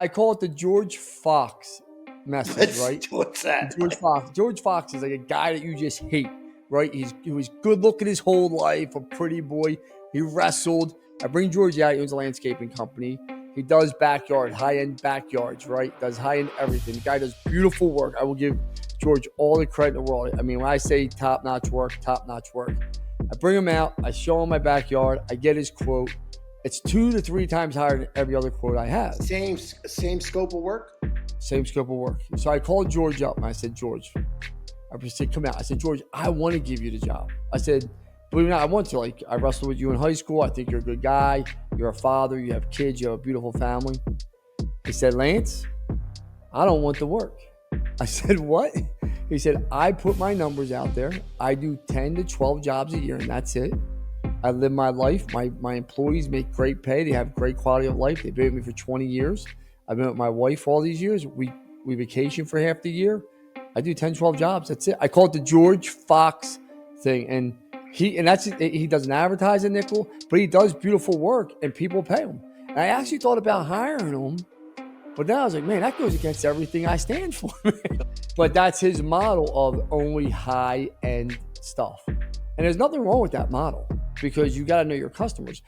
I call it the George Fox message, right? What's that? George Fox. George Fox is like a guy that you just hate, right? He was good looking his whole life, a pretty boy. He wrestled. I bring George out. He owns a landscaping company. He does backyard, high-end backyards, right? Does high-end everything. The guy does beautiful work. I will give George all the credit in the world. I mean, when I say top-notch work, top-notch work. I bring him out. I show him my backyard. I get his quote. It's 2 to 3 times higher than every other quote I have. Same scope of work? Same scope of work. So I called George up and I said, George, I said, come out. I said, George, I want to give you the job. I said, believe it or not, I want to. Like, I wrestled with you in high school. I think you're a good guy. You're a father. You have kids. You have a beautiful family. He said, Lance, I don't want the work. I said, what? He said, I put my numbers out there. I do 10 to 12 jobs a year, and that's it. I live my life. My employees make great pay. They have great quality of life. They've been with me for 20 years. I've been with my wife for all these years. We vacation for half the year. I do 10, 12 jobs. That's it. I call it the George Fox thing. And he doesn't advertise a nickel, but he does beautiful work and people pay him. And I actually thought about hiring him, but then I was like, man, that goes against everything I stand for. But that's his model of only high-end stuff. And there's nothing wrong with that model because you got to know your customers.